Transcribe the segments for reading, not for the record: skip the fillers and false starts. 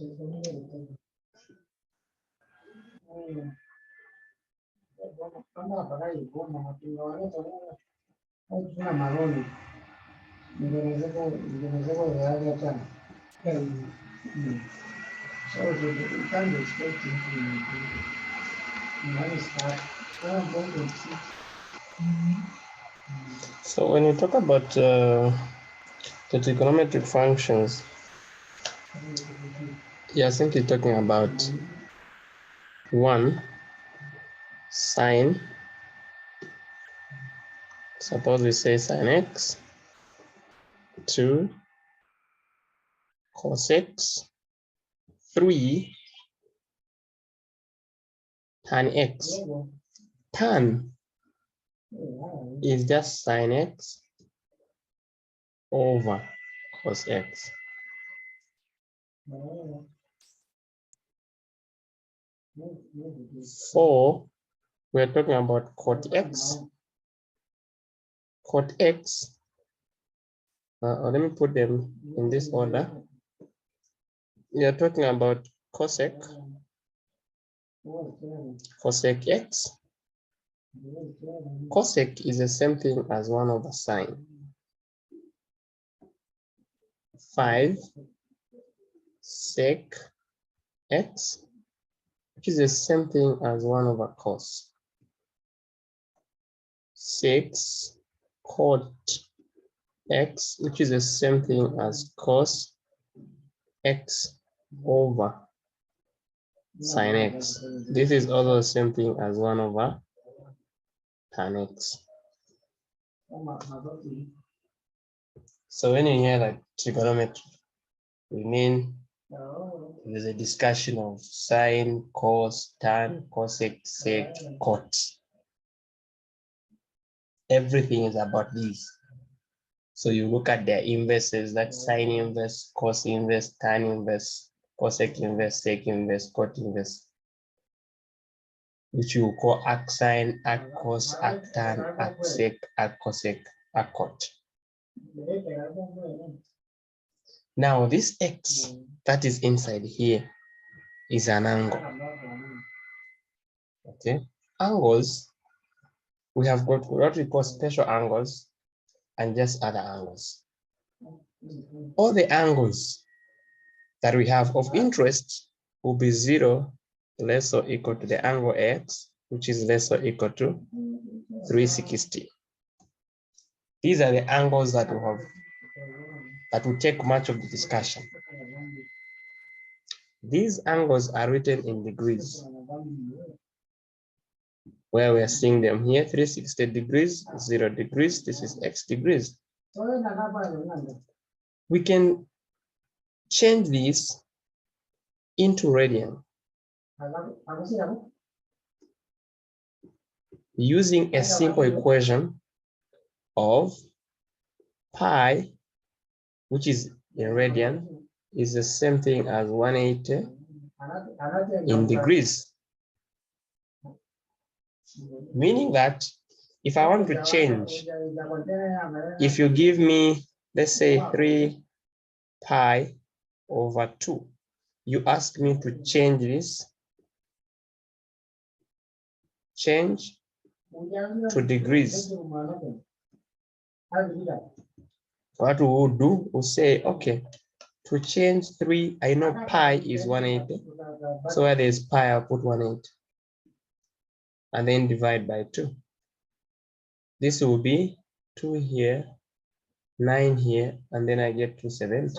So you can't expect it to start. So when you talk about the trigonometric functions, you're simply talking about one, sine. Suppose we say sine x. 2, cos x. 3, tan x. Tan is just sine x over cos x. 4, we're talking about cot x. Cot x, let me put them in this order. We are talking about cosec, cosec x. Cosec is the same thing as 1 over sine. 5 sec x, which is the same thing as 1 over cos. 6 cot x, which is the same thing as cos x over sin x. This is also the same thing as 1 over tan x. So when you hear like trigonometry, we mean there's a discussion of sine, cos, tan, cosec, sec, cot. Everything is about these. So you look at their inverses, that's sine inverse, cos inverse, tan inverse, cosec inverse, sec inverse, cot inverse, which you call arc sine, arc cos, arc tan, arc sec, arc cosec, arc cot. Now this x that is inside here is an angle. Okay, angles, we have got what we call special angles and just other angles. All the angles that we have of interest will be 0 less or equal to the angle x, which is less or equal to 360. These are the angles that we have that will take much of the discussion. These angles are written in degrees, where we are seeing them here: 360 degrees, 0 degrees, this is x degrees. We can change this into radian using a simple equation of pi, which is in radian, is the same thing as 180 in degrees. Meaning that if I want to change, if you give me, let's say 3 pi over 2, you ask me to change this, change to degrees. What we will do, we'll say, okay, to change 3, I know pi is 180. So where there's pi, I'll put 180. And then divide by 2. This will be 2 here, 9 here, and then I get 270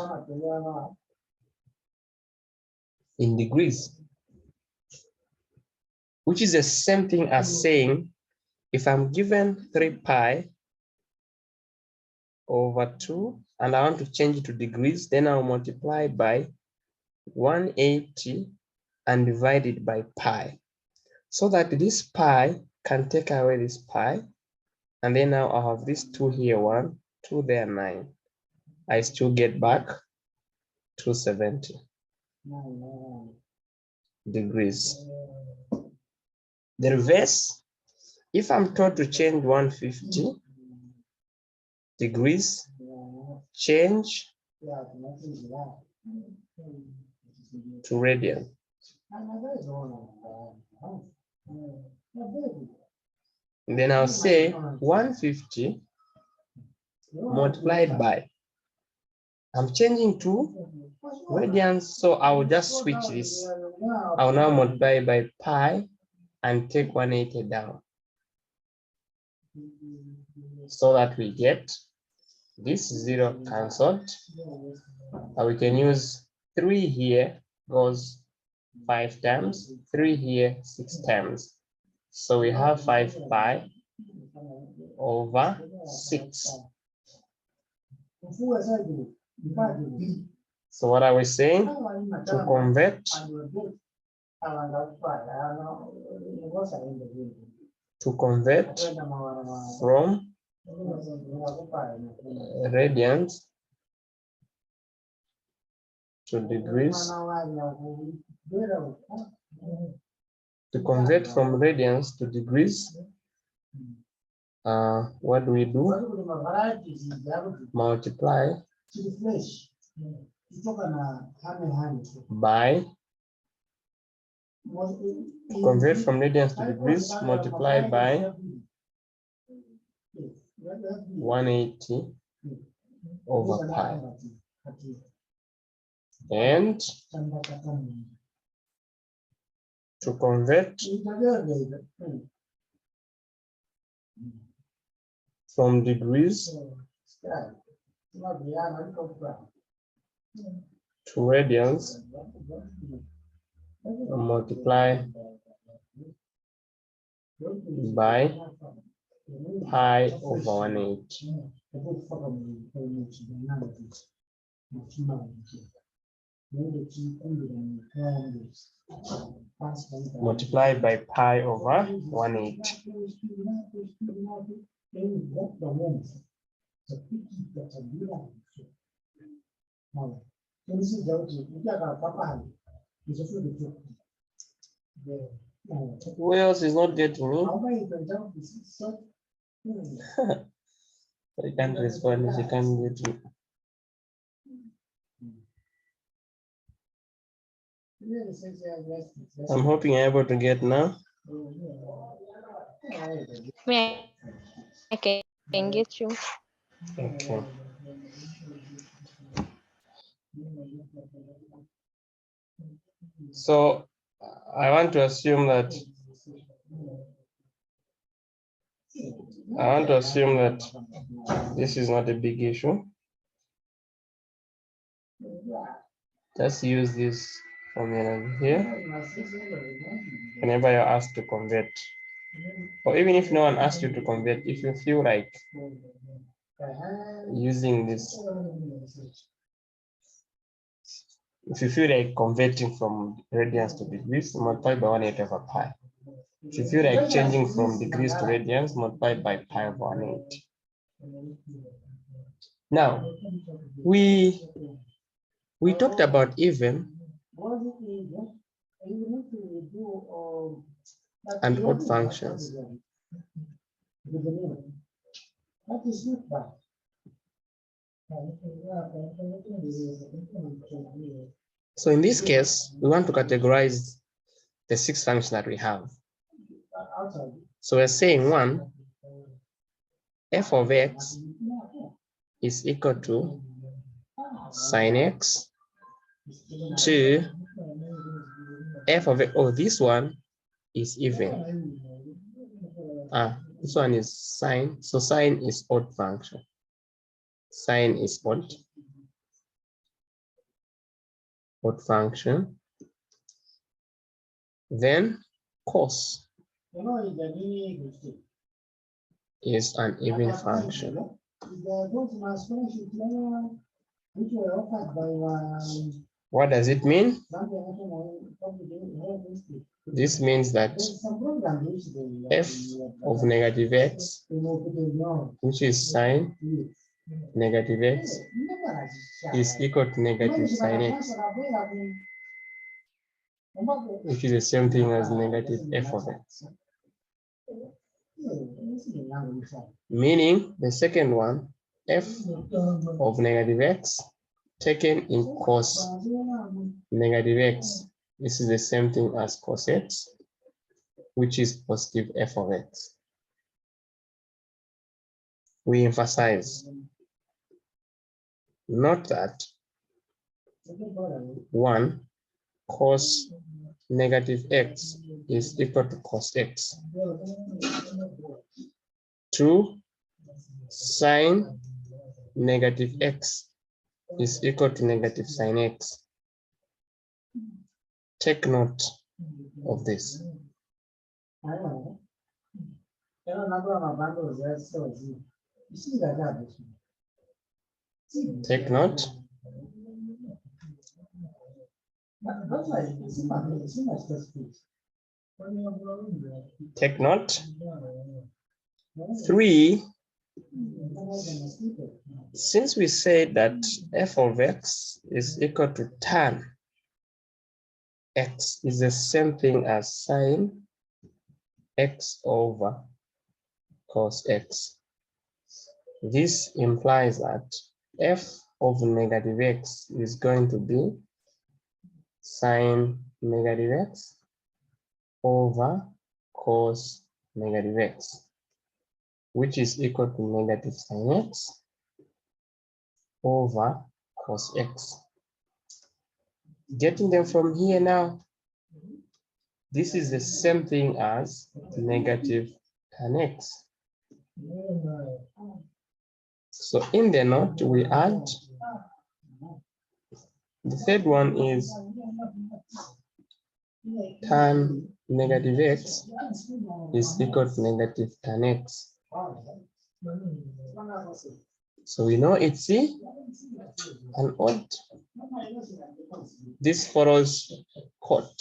in degrees, which is the same thing as saying, if I'm given 3 pi over 2, and I want to change it to degrees, then I'll multiply by 180 and divide it by pi, so that this pi can take away this pi, and then now I have this 2 here, 1, 2 there, 9. I still get back 270 degrees. The reverse, if I'm told to change 150 degrees, change to radian. And then I'll say 150 multiplied by, I'm changing to radians, so I will just switch this. I will now multiply by pi and take 180 down, so that we get this 0 cancelled. We can use 3 here, goes 5 times, 3 here 6 times. So we have 5 pi over 6. So what are we saying? To convert from radians to degrees, what do we do? Multiply by, convert from radians to degrees, multiply by 180 over pi. And to convert from degrees to radians, multiply by pi over 180. Multiply by pi over 180. Who else is not getting me? I can't respond if you can't get me. I'm hoping you're able to get now. I can get you. Okay. So I want to assume that this is not a big issue. Just use this formula here whenever you're asked to convert. Or even if no one asks you to convert, if you feel like using this, if you feel like converting from radians to degrees, multiply by 180 over pi. If you feel like changing from degrees to radians, multiply by pi over 180. Now, we talked about even and odd functions. So in this case, we want to categorize the 6 functions that we have. So we're saying 1, f of x is equal to sine x. 2, f of x, oh, this one is even. This one is sine, so sine is odd function. Sine is odd function. Then cos is an even function. What does it mean? This means that f of negative x, which is sine negative x, is equal to negative sine x, which is the same thing as negative f of x. Meaning the second one, f of negative x taken in cos negative x. This is the same thing as cos x, which is positive f of x. We emphasize, note that 1 cos negative x is equal to cos x. 2 sine negative x is equal to negative sine x. Take note of this. Take note. Take note. 3, since we said that f of x is equal to tan x is the same thing as sine x over cos x. This implies that f of negative x is going to be sine negative x over cos negative x, which is equal to negative sine x over cos x. Getting them from here now, this is the same thing as negative tan x. So in the note, we add, the third one is tan negative x is equal to negative tan x. So we know it's an odd. This follows cot.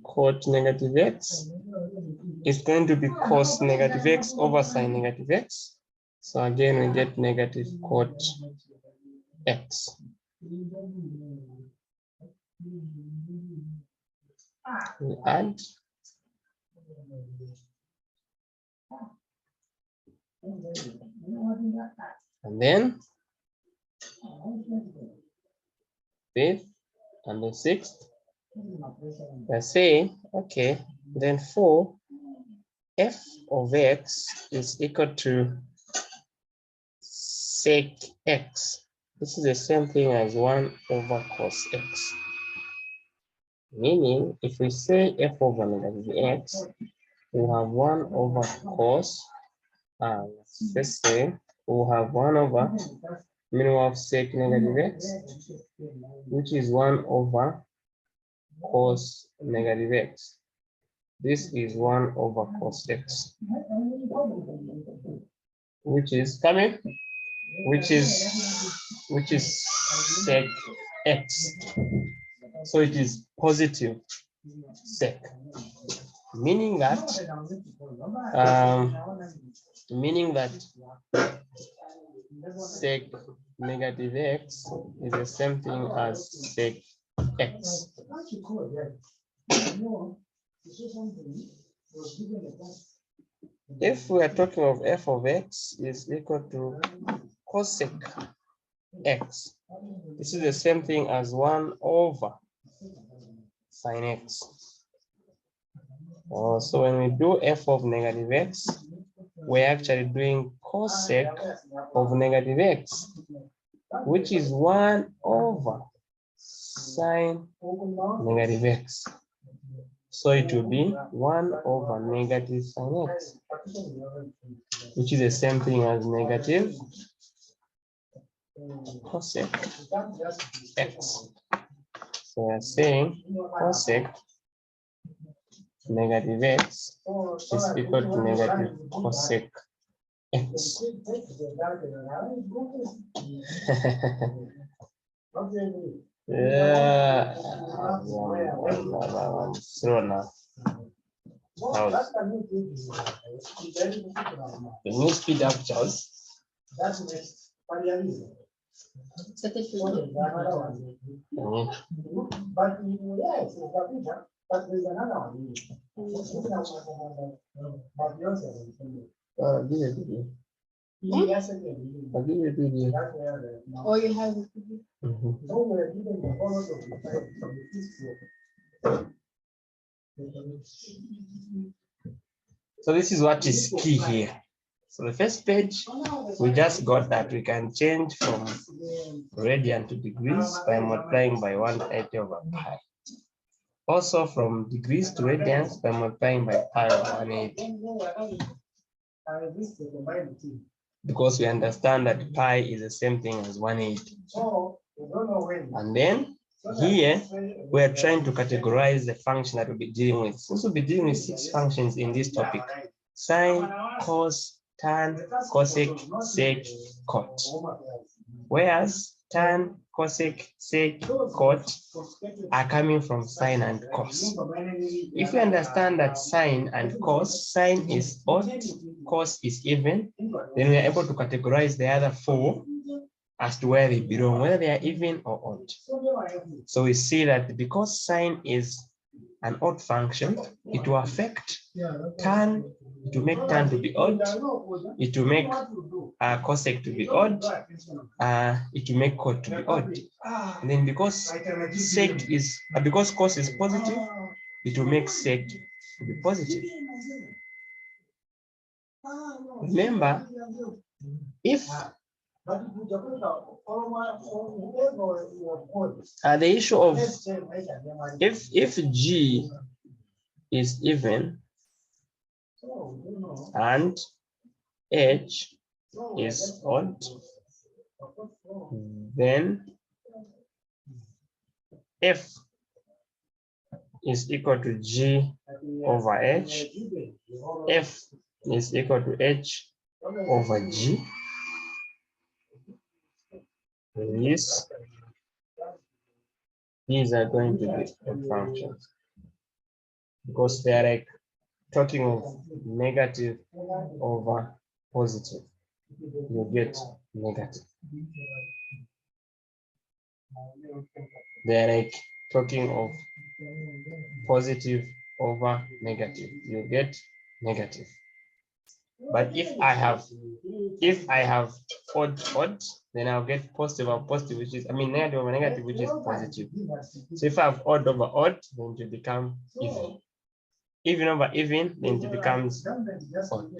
Cot negative x is going to be cos negative x over sine negative x. So again, we get negative cot x. We add. And then fifth and the sixth, we're saying, okay, then 4 f of x is equal to sec x. This is the same thing as 1 over cos x. Meaning, if we say f over negative x, we have 1 over cos. Let's say we'll have 1 over minimum of sec negative x, which is 1 over cos negative x. This is 1 over cos x, which is coming, which is sec x. So it is positive sec, meaning that sec negative x is the same thing as sec x. If we are talking of f of x is equal to cosec x, this is the same thing as 1 over sine x. So when we do f of negative x, we're actually doing cosec of negative x, which is 1 over sine negative x. So it will be 1 over negative sine x, which is the same thing as negative cosec x. So we're saying cosec negative x is equal to negative cosec x. Yeah, I'm through now. Can you speed up, Charles? I'll give you a PDF. Oh, you have it. Mhm. So this is what is key here. So the first page, we just got that we can change from radian to degrees by multiplying by 180 over pi. Also from degrees to radians by multiplying by pi over 180. Because we understand that pi is the same thing as 180. And then here, we're trying to categorize the function that we'll be dealing with. Since we'll be dealing with 6 functions in this topic: sine, cos, tan, cosec, sec, cot. Whereas tan, cosec, sec, cot are coming from sine and cos. If we understand that sine and cos, sine is odd, cos is even, then we are able to categorize the other 4 as to where they belong, whether they are even or odd. So we see that because sine is an odd function, it will affect tan, it will make tan to be odd, it will make cosec to be odd, it will make cot to be odd. And then because sec is, because cos is positive, it will make sec to be positive. Remember, if the issue of if G is even and H is odd, then F is equal to G over H, F is equal to H over G. These are going to be odd functions because they are like talking of negative over positive. You get negative. They're like talking of positive over negative. You get negative. But if I have odd, then I'll get positive over positive, which is, negative over negative, which is positive. So if I have odd over odd, then it will become even. Even over even, then it becomes odd.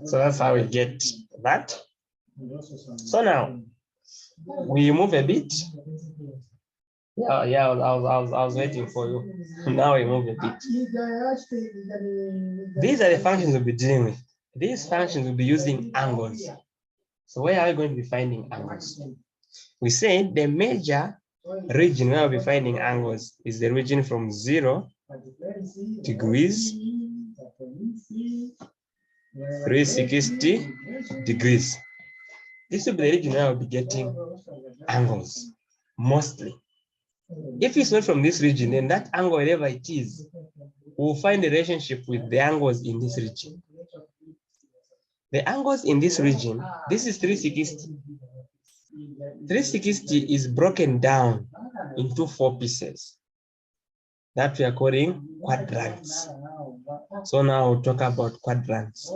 So that's how we get that. So now we move a bit. Yeah, I was waiting for you. Now we move a bit. These are the functions we'll be dealing with. These functions will be using angles. So where are we going to be finding angles? We said the major region where we'll be finding angles is the region from 0 degrees, 360 degrees. This will be the region where we'll be getting angles, mostly. If it's not from this region, then that angle, wherever it is, we'll find a relationship with the angles in this region. The angles in this region, this is 360. 360 is broken down into 4 pieces that we are calling quadrants. So now we'll talk about quadrants.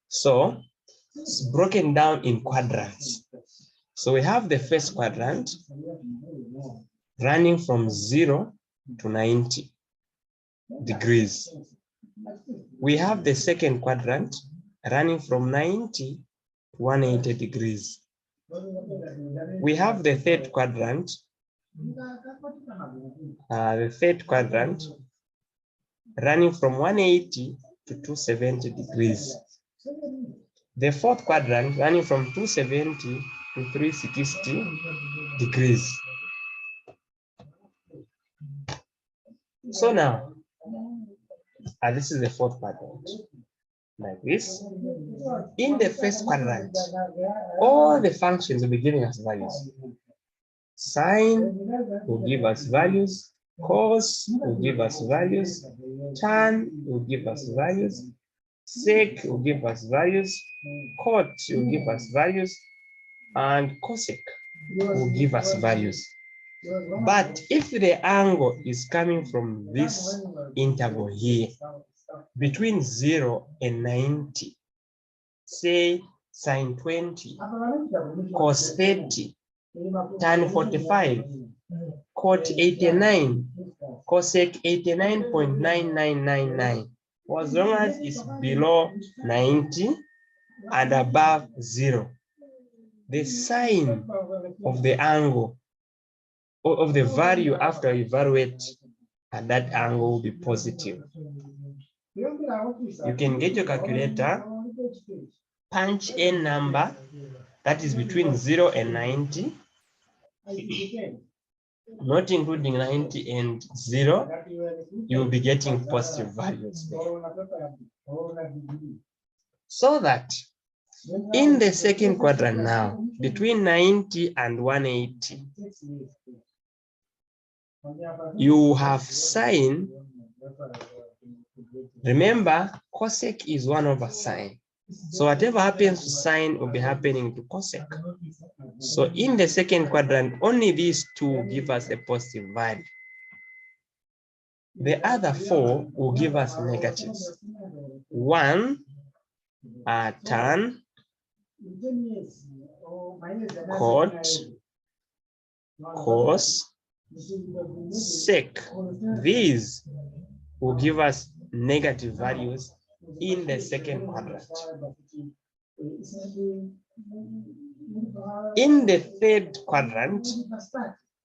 So it's broken down in quadrants. So we have the first quadrant running from 0 to 90 degrees. We have the second quadrant running from 90 to 180 degrees. We have the third quadrant. Running from 180 to 270 degrees. The fourth quadrant running from 270 to 360 degrees. So now, this is the fourth quadrant. Like this. In the first quadrant, all the functions will be giving us values. Sine will give us values, cos will give us values, tan will give us values, sec will give us values, cot will give us values, and cosec will give us values. But if the angle is coming from this interval here, between 0 and 90, say sine 20, cos 30, tan 45, cot 89, cosec 89.9999. For as long as it's below 90 and above 0, the sign of the angle or of the value after you evaluate at that angle will be positive. You can get your calculator, punch a number that is between 0 and 90, not including 90 and 0, you'll be getting positive values there. So that in the second quadrant now, between 90 and 180, you have sine. Remember, cosec is 1 over sine. So whatever happens to sine will be happening to cosec. So in the second quadrant, only these two give us a positive value. The other 4 will give us negatives. 1 tan, cot, cos, sec. These will give us negative values in the second quadrant. In the third quadrant,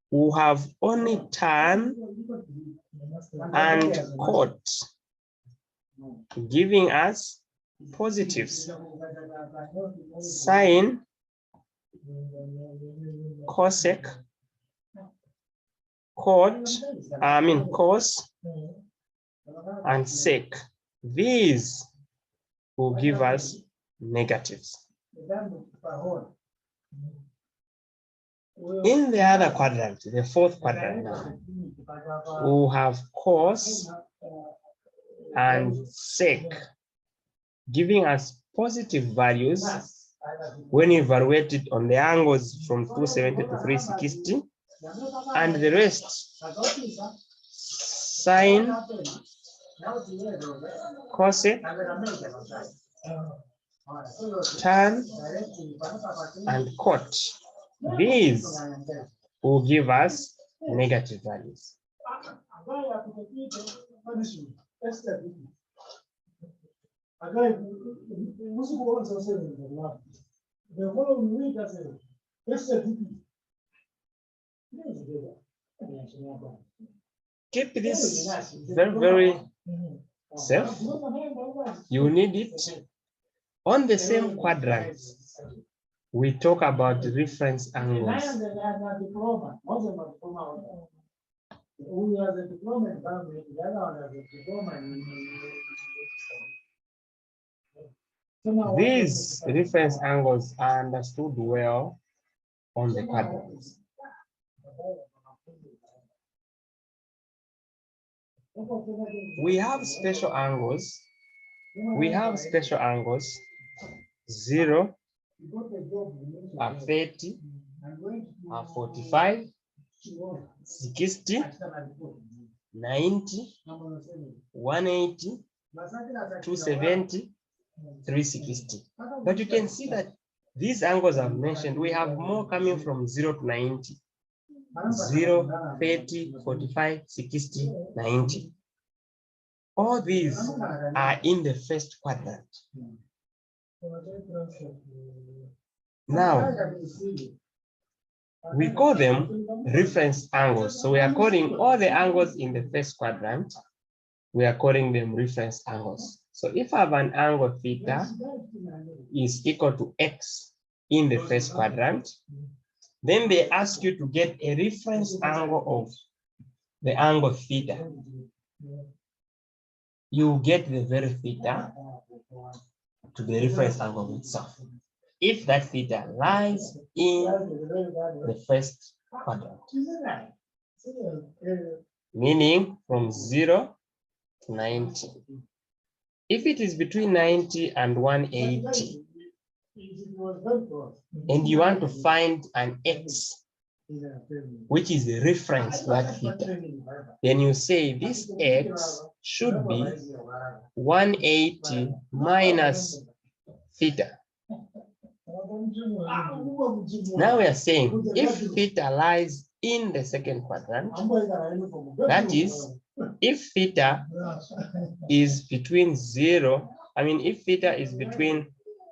we have only tan and cot giving us positives. Sine, cosec, cos, and sec. These will give us negatives. In the other quadrant, the fourth quadrant now, we'll have cos and sec giving us positive values when evaluated on the angles from 270 to 360, and the rest, sine, cosec, tan, and cot. These will give us negative values. Keep this very safe. You need it. On the same quadrant, we talk about the reference angles. These reference angles are understood well on the quadrants. We have special angles. 0, 30, 45, 60, 90, 180, 270, 360. But you can see that these angles I've mentioned, we have more coming from 0 to 90. 0, 30, 45, 60, 90. All these are in the first quadrant. Now, we call them reference angles. So we are calling all the angles in the first quadrant, we are calling them reference angles. So if I have an angle theta is equal to x in the first quadrant, then they ask you to get a reference angle of the angle theta. You get the very theta to the reference angle itself, if that theta lies in the first quadrant, meaning from 0 to 90. If it is between 90 and 180, and you want to find an x, which is the reference to that theta, then you say this x should be 180 minus theta. Now we are saying if theta lies in the second quadrant, that is, if theta is between if theta is between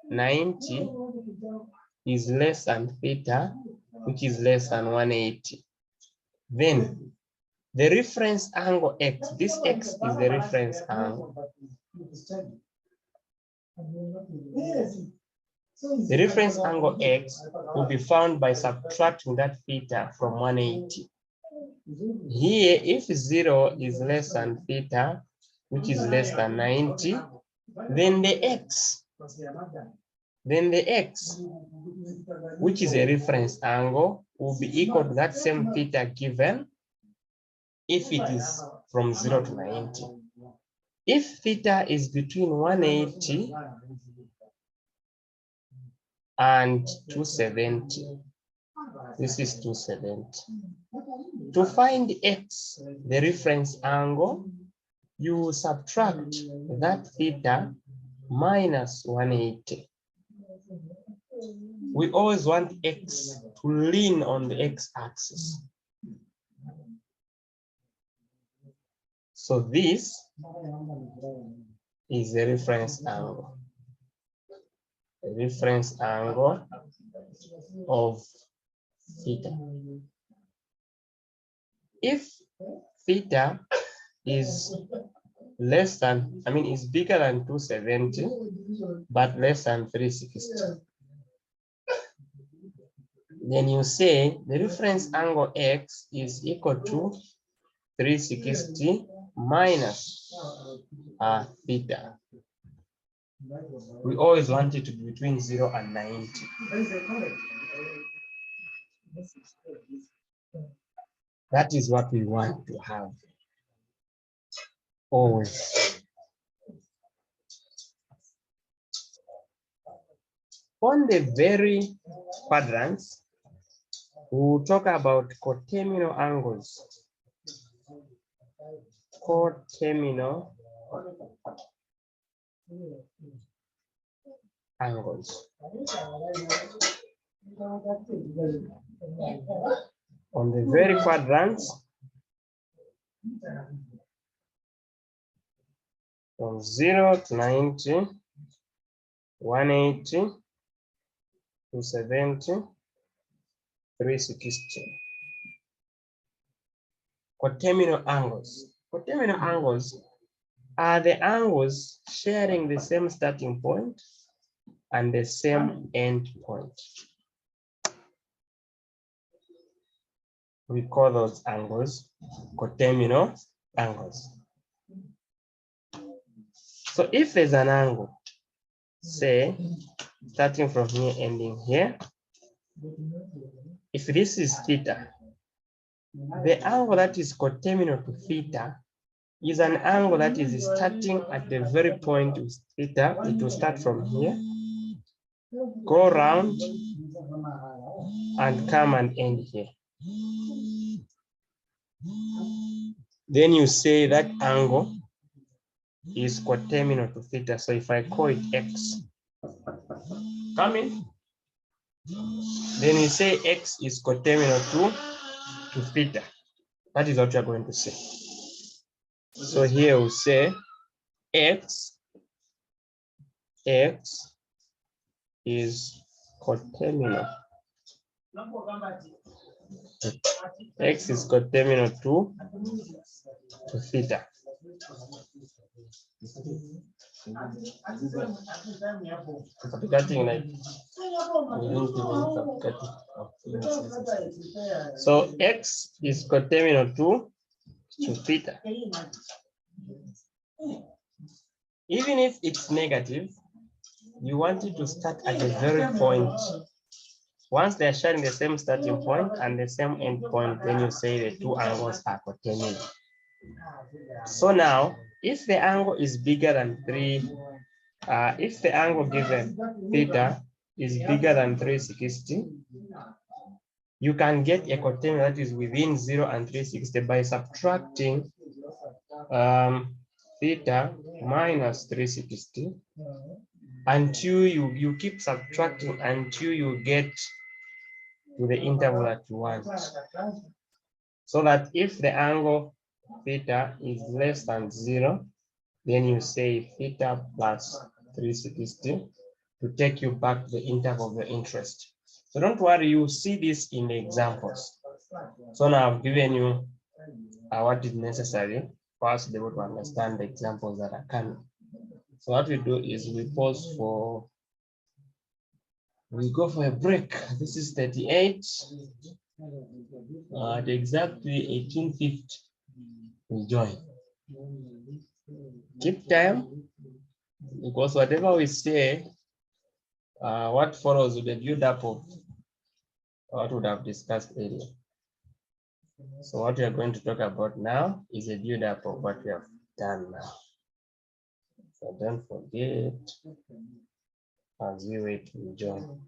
90 is less than theta, which is less than 180, then the reference angle x, this x is the reference angle. The reference angle x will be found by subtracting that theta from 180. Here, if 0 is less than theta, which is less than 90, then the x, which is a reference angle, will be equal to that same theta given if it is from 0 to 90. If theta is between 180 and 270, this is 270. To find x, the reference angle, you subtract that theta minus 180. We always want x to lean on the x-axis. So this is the reference angle. The reference angle of theta. If theta is less than, is bigger than 270, but less than 360, then you say the reference angle x is equal to 360 minus theta. We always want it to be between 0 and 90. That is what we want to have. Always. On the very quadrants, we'll talk about coterminal angles. Coterminal angles. On the very quadrants, from 0 to 90, 180, 270, 360. Coterminal angles. Coterminal angles are the angles sharing the same starting point and the same end point. We call those angles coterminal angles. So if there's an angle, say, starting from here, ending here, if this is theta, the angle that is coterminal to theta is an angle that is starting at the very point with theta. It will start from here, go around, and come and end here. Then you say that angle is coterminal to theta. So if I call it x, come in, then you say x is coterminal to theta. That is what you're going to say. So here we'll say x is coterminal. X is coterminal to theta. So x is coterminal to theta. Even if it's negative, you want it to start at the very point. Once they're sharing the same starting point and the same end point, then you say the two angles are coterminal. So now, if the angle is bigger than 3, if the angle given theta is bigger than 360, you can get a coterminal that is within 0 and 360 by subtracting theta minus 360 until you keep subtracting until you get to the interval that you want. So that if the angle theta is less than 0, then you say theta plus 360 to take you back to the interval of your interest. So don't worry, you see this in the examples. So now I've given you what is necessary for us to be able to understand the examples that are coming. So what we do is we pause for, we go for a break. This is 38. At exactly 18:50, we join. Keep time, because whatever we say, what follows will be built up of what we would have discussed earlier. So what we are going to talk about now is a build up of what we have done now. So don't forget, as we wait to join.